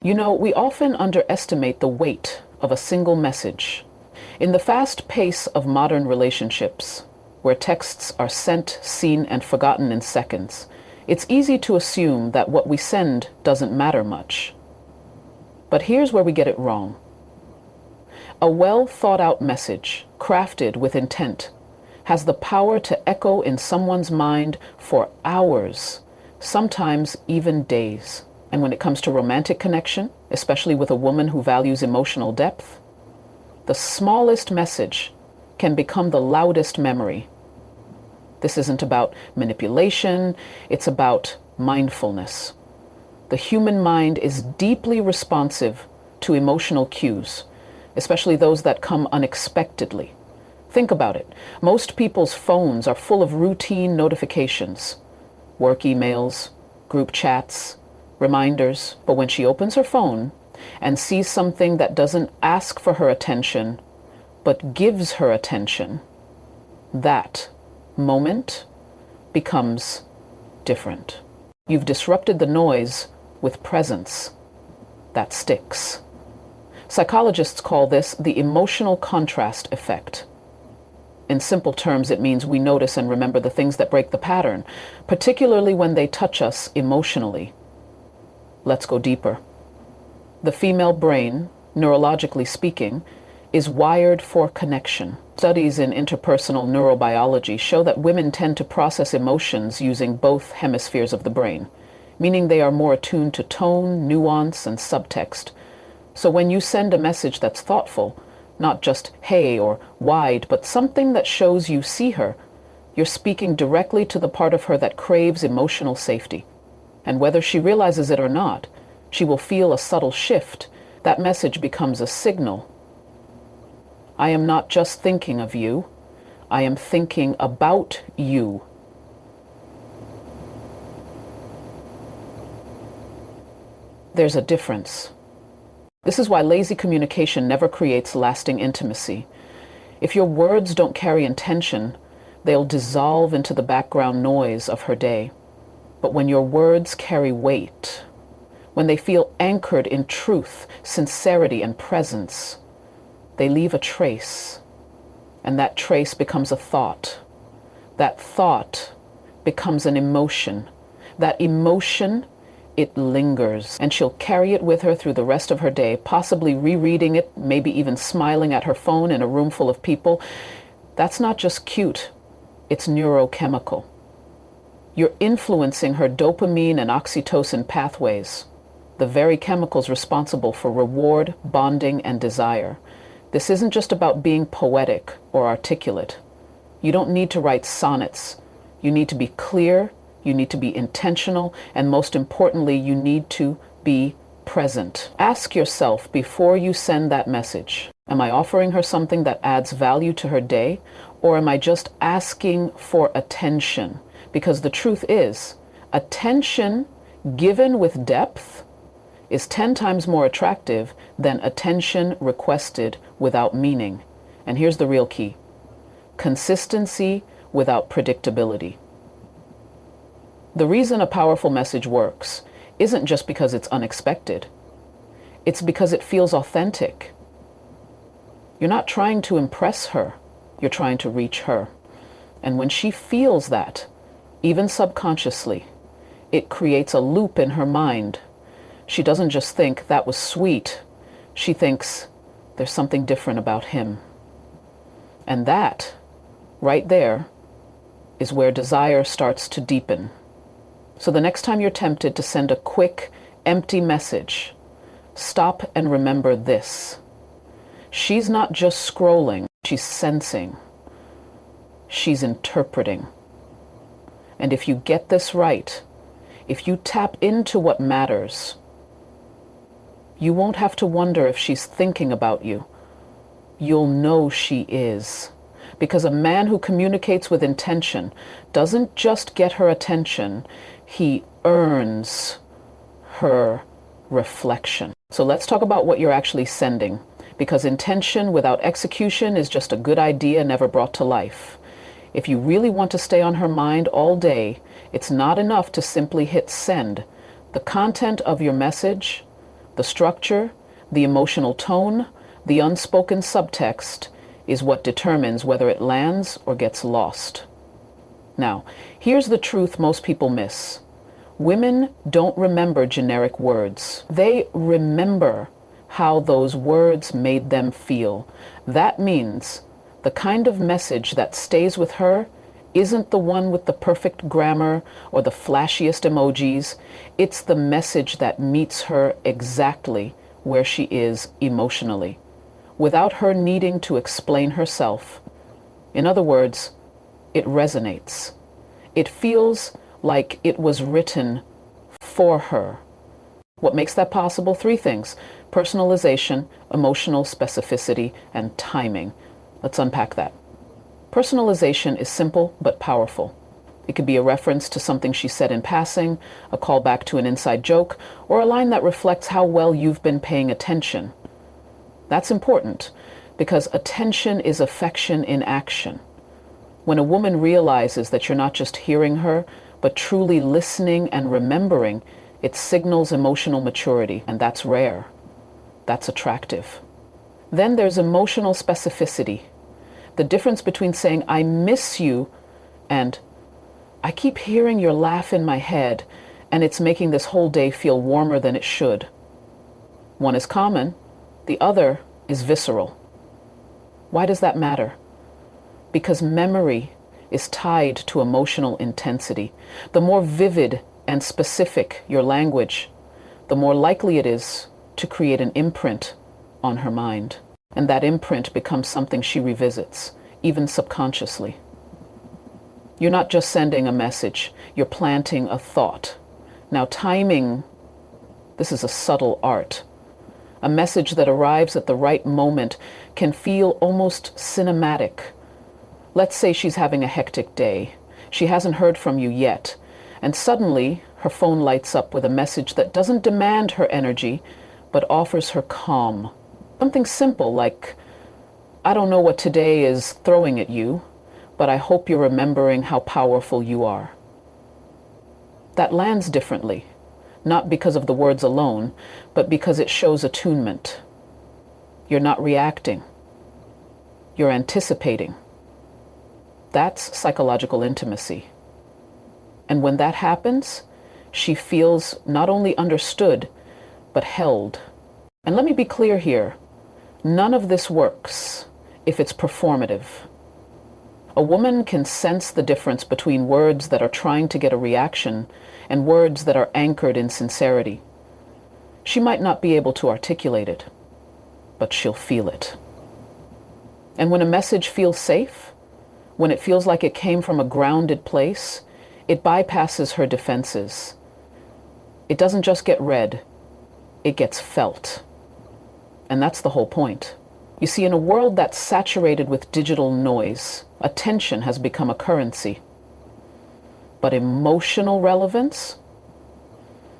We often underestimate the weight of a single message. In the fast pace of modern relationships, where texts are sent, seen, and forgotten in seconds, it's easy to assume that what we send doesn't matter much. But here's where we get it wrong. A well thought out message, crafted with intent, has the power to echo in someone's mind for hours, sometimes even days. And when it comes to romantic connection, especially with a woman who values emotional depth, the smallest message can become the loudest memory. This isn't about manipulation, it's about mindfulness. The human mind is deeply responsive to emotional cues, especially those that come unexpectedly. Think about it. Most people's phones are full of routine notifications, work emails, group chats, reminders. But when she opens her phone and sees something that doesn't ask for her attention, but gives her attention, that moment becomes different. You've disrupted the noise with presence that sticks. Psychologists call this the emotional contrast effect. In simple terms, it means we notice and remember the things that break the pattern, particularly when they touch us emotionally. Let's go deeper. The female brain, neurologically speaking, is wired for connection. Studies in interpersonal neurobiology show that women tend to process emotions using both hemispheres of the brain, meaning they are more attuned to tone, nuance, and subtext. So when you send a message that's thoughtful, not just hey or wide, but something that shows you see her, you're speaking directly to the part of her that craves emotional safety. And whether she realizes it or not, she will feel a subtle shift. That message becomes a signal. I am not just thinking of you, I am thinking about you. There's a difference. This is why lazy communication never creates lasting intimacy. If your words don't carry intention, they'll dissolve into the background noise of her day. But when your words carry weight, when they feel anchored in truth, sincerity, and presence, they leave a trace. And that trace becomes a thought. That thought becomes an emotion. That emotion, it lingers, and she'll carry it with her through the rest of her day, possibly rereading it, maybe even smiling at her phone in a room full of people. That's not just cute, it's neurochemical. You're influencing her dopamine and oxytocin pathways, the very chemicals responsible for reward, bonding, and desire. This isn't just about being poetic or articulate. You don't need to write sonnets. You need to be clear, you need to be intentional, and most importantly, you need to be present. Ask yourself before you send that message, am I offering her something that adds value to her day, or am I just asking for attention? Because the truth is, attention given with depth is 10 times more attractive than attention requested without meaning. And here's the real key: consistency without predictability. The reason a powerful message works isn't just because it's unexpected. It's because it feels authentic. You're not trying to impress her, you're trying to reach her. And when she feels that, even subconsciously, it creates a loop in her mind. She doesn't just think that was sweet. She thinks there's something different about him. And that, right there, is where desire starts to deepen. So the next time you're tempted to send a quick, empty message, stop and remember this. She's not just scrolling, she's sensing. She's interpreting. And if you get this right, if you tap into what matters, you won't have to wonder if she's thinking about you. You'll know she is. Because a man who communicates with intention doesn't just get her attention, he earns her reflection. So let's talk about what you're actually sending. Because intention without execution is just a good idea never brought to life. If you really want to stay on her mind all day, it's not enough to simply hit send. The content of your message The structure, the emotional tone, the unspoken subtext is what determines whether it lands or gets lost. Now, here's the truth most people miss. Women don't remember generic words. They remember how those words made them feel. That means the kind of message that stays with her isn't the one with the perfect grammar or the flashiest emojis. It's the message that meets her exactly where she is emotionally, without her needing to explain herself. In other words, it resonates. It feels like it was written for her. What makes that possible? Three things: personalization, emotional specificity, and timing. Let's unpack that. Personalization is simple but powerful. It could be a reference to something she said in passing, a callback to an inside joke, or a line that reflects how well you've been paying attention. That's important because attention is affection in action. When a woman realizes that you're not just hearing her, but truly listening and remembering, it signals emotional maturity, and that's rare. That's attractive. Then there's emotional specificity. The difference between saying, "I miss you," and "I keep hearing your laugh in my head, and it's making this whole day feel warmer than it should." One is common, the other is visceral. Why does that matter? Because memory is tied to emotional intensity. The more vivid and specific your language, the more likely it is to create an imprint on her mind. And that imprint becomes something she revisits, even subconsciously. You're not just sending a message, you're planting a thought. Now, timing, this is a subtle art. A message that arrives at the right moment can feel almost cinematic. Let's say she's having a hectic day. She hasn't heard from you yet, and suddenly her phone lights up with a message that doesn't demand her energy, but offers her calm. Something simple like, "I don't know what today is throwing at you, but I hope you're remembering how powerful you are." That lands differently, not because of the words alone, but because it shows attunement. You're not reacting. You're anticipating. That's psychological intimacy. And when that happens, she feels not only understood, but held. And let me be clear here. None of this works if it's performative. A woman can sense the difference between words that are trying to get a reaction and words that are anchored in sincerity. She might not be able to articulate it, but she'll feel it. And when a message feels safe, when it feels like it came from a grounded place, it bypasses her defenses. It doesn't just get read, it gets felt. And that's the whole point. You see, in a world that's saturated with digital noise, attention has become a currency. But emotional relevance,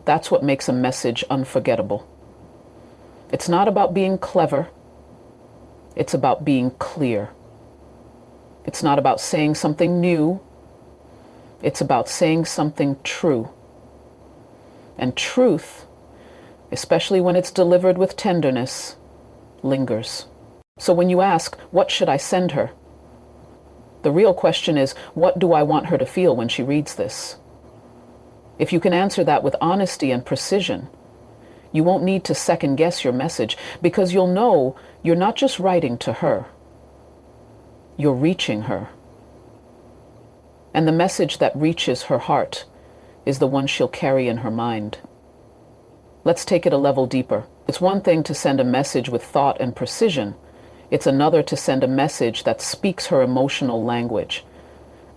that's what makes a message unforgettable. It's not about being clever. It's about being clear. It's not about saying something new. It's about saying something true. And truth, especially when it's delivered with tenderness, lingers. So when you ask, what should I send her? The real question is, what do I want her to feel when she reads this? If you can answer that with honesty and precision, you won't need to second guess your message because you'll know you're not just writing to her. You're reaching her. And the message that reaches her heart is the one she'll carry in her mind. Let's take it a level deeper. It's one thing to send a message with thought and precision. It's another to send a message that speaks her emotional language.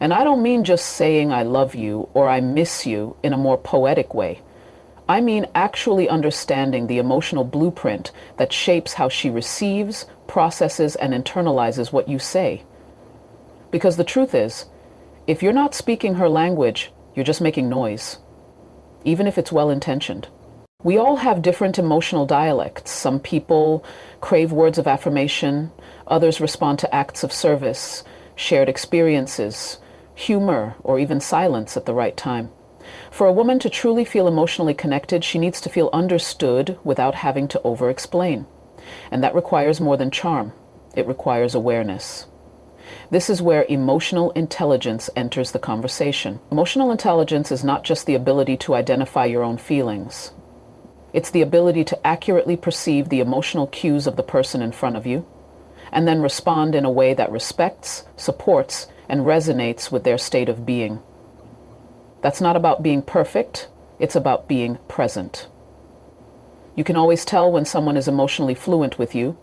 And I don't mean just saying I love you or I miss you in a more poetic way. I mean actually understanding the emotional blueprint that shapes how she receives, processes, and internalizes what you say. Because the truth is, if you're not speaking her language, you're just making noise, even if it's well-intentioned. We all have different emotional dialects. Some people crave words of affirmation, others respond to acts of service, shared experiences, humor, or even silence at the right time. For a woman to truly feel emotionally connected, she needs to feel understood without having to over-explain. And that requires more than charm. It requires awareness. This is where emotional intelligence enters the conversation. Emotional intelligence is not just the ability to identify your own feelings. It's the ability to accurately perceive the emotional cues of the person in front of you, and then respond in a way that respects, supports, and resonates with their state of being. That's not about being perfect, it's about being present. You can always tell when someone is emotionally fluent with you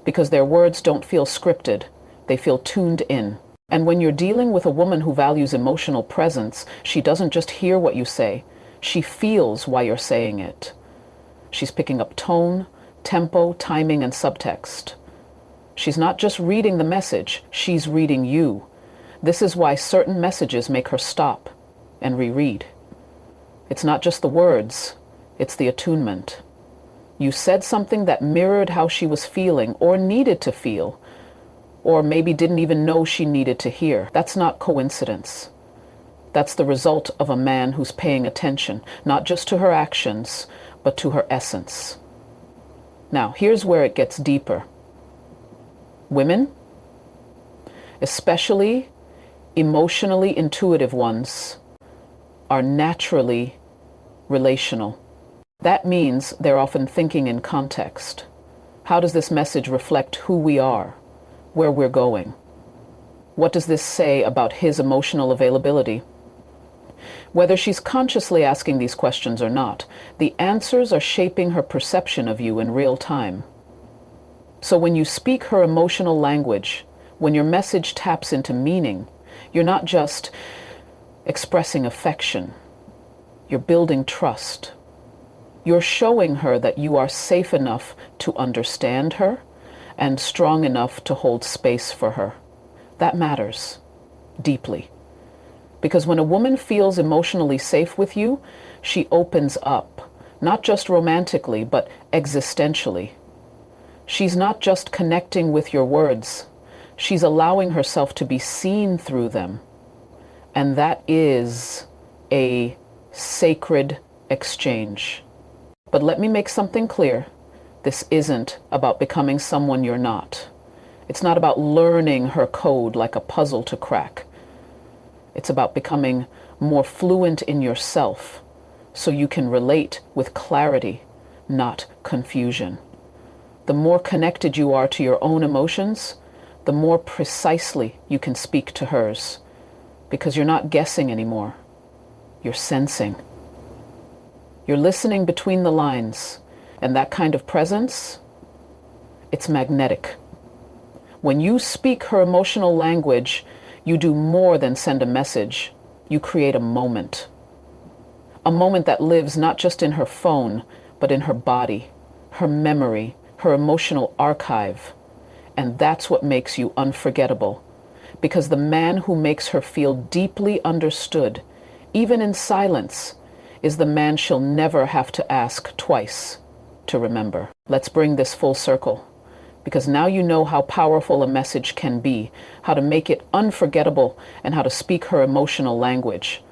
because their words don't feel scripted, they feel tuned in. And when you're dealing with a woman who values emotional presence, she doesn't just hear what you say, she feels why you're saying it. She's picking up tone, tempo, timing, and subtext. She's not just reading the message, she's reading you. This is why certain messages make her stop and reread. It's not just the words, it's the attunement. You said something that mirrored how she was feeling or needed to feel, or maybe didn't even know she needed to hear. That's not coincidence. That's the result of a man who's paying attention, not just to her actions, but to her essence. Now, here's where it gets deeper. Women, especially emotionally intuitive ones, are naturally relational. That means they're often thinking in context. How does this message reflect who we are, where we're going? What does this say about his emotional availability? Whether she's consciously asking these questions or not, the answers are shaping her perception of you in real time. So when you speak her emotional language, when your message taps into meaning, you're not just expressing affection, you're building trust. You're showing her that you are safe enough to understand her and strong enough to hold space for her. That matters deeply. Because when a woman feels emotionally safe with you, she opens up, not just romantically, but existentially. She's not just connecting with your words, she's allowing herself to be seen through them. And that is a sacred exchange. But let me make something clear. This isn't about becoming someone you're not. It's not about learning her code like a puzzle to crack. It's about becoming more fluent in yourself so you can relate with clarity, not confusion. The more connected you are to your own emotions, the more precisely you can speak to hers, because you're not guessing anymore. You're sensing. You're listening between the lines, and that kind of presence, it's magnetic. When you speak her emotional language, you do more than send a message. You create a moment. A moment that lives not just in her phone, but in her body, her memory, her emotional archive. And that's what makes you unforgettable. Because the man who makes her feel deeply understood, even in silence, is the man she'll never have to ask twice to remember. Let's bring this full circle. Because now you know how powerful a message can be, how to make it unforgettable, and how to speak her emotional language.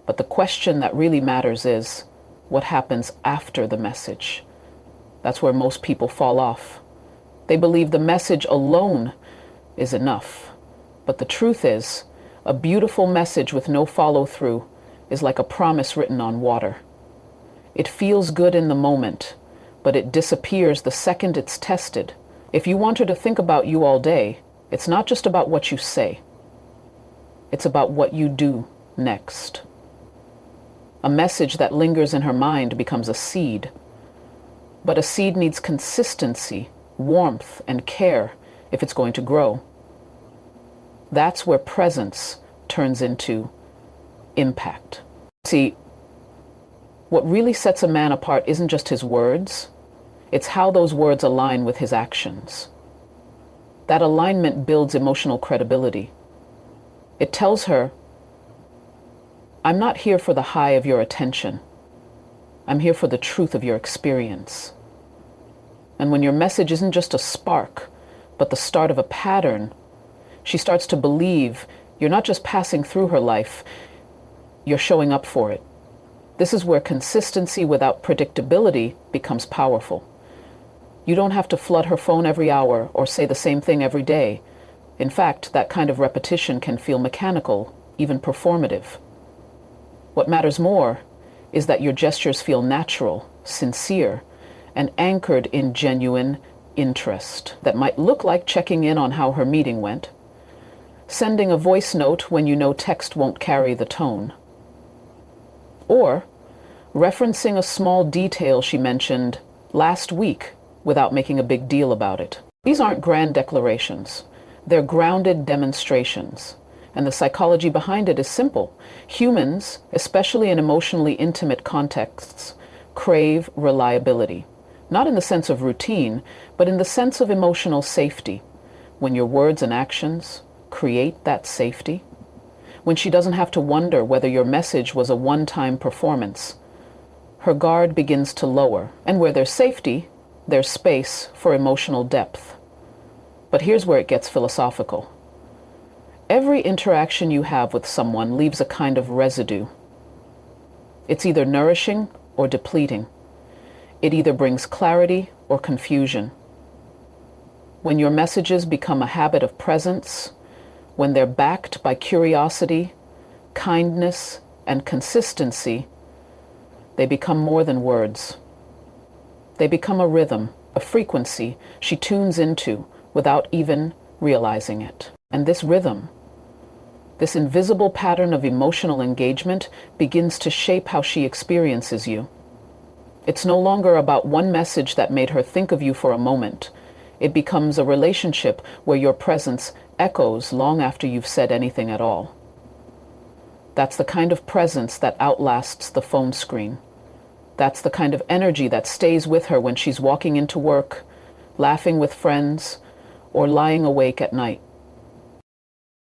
But the question that really matters is, what happens after the message? That's where most people fall off. They believe the message alone is enough. But the truth is, a beautiful message with no follow-through is like a promise written on water. It feels good in the moment, but it disappears the second it's tested. If you want her to think about you all day, it's not just about what you say. It's about what you do next. A message that lingers in her mind becomes a seed. But a seed needs consistency, warmth, and care if it's going to grow. That's where presence turns into impact. See, what really sets a man apart isn't just his words, it's how those words align with his actions. That alignment builds emotional credibility. It tells her, I'm not here for the high of your attention. I'm here for the truth of your experience. And when your message isn't just a spark, but the start of a pattern, she starts to believe you're not just passing through her life, you're showing up for it. This is where consistency without predictability becomes powerful. You don't have to flood her phone every hour or say the same thing every day. In fact, that kind of repetition can feel mechanical, even performative. What matters more is that your gestures feel natural, sincere, and anchored in genuine interest. That might look like checking in on how her meeting went, sending a voice note when you know text won't carry the tone, or referencing a small detail she mentioned last week without making a big deal about it. These aren't grand declarations. They're grounded demonstrations. And the psychology behind it is simple. Humans, especially in emotionally intimate contexts, crave reliability. Not in the sense of routine, but in the sense of emotional safety. When your words and actions create that safety. When she doesn't have to wonder whether your message was a one-time performance. Her guard begins to lower. And where there's safety, there's space for emotional depth. But here's where it gets philosophical. Every interaction you have with someone leaves a kind of residue. It's either nourishing or depleting. It either brings clarity or confusion. When your messages become a habit of presence, when they're backed by curiosity, kindness, and consistency, they become more than words. They become a rhythm, a frequency she tunes into without even realizing it. And this rhythm, this invisible pattern of emotional engagement, begins to shape how she experiences you. It's no longer about one message that made her think of you for a moment. It becomes a relationship where your presence echoes long after you've said anything at all. That's the kind of presence that outlasts the phone screen. That's the kind of energy that stays with her when she's walking into work, laughing with friends, or lying awake at night.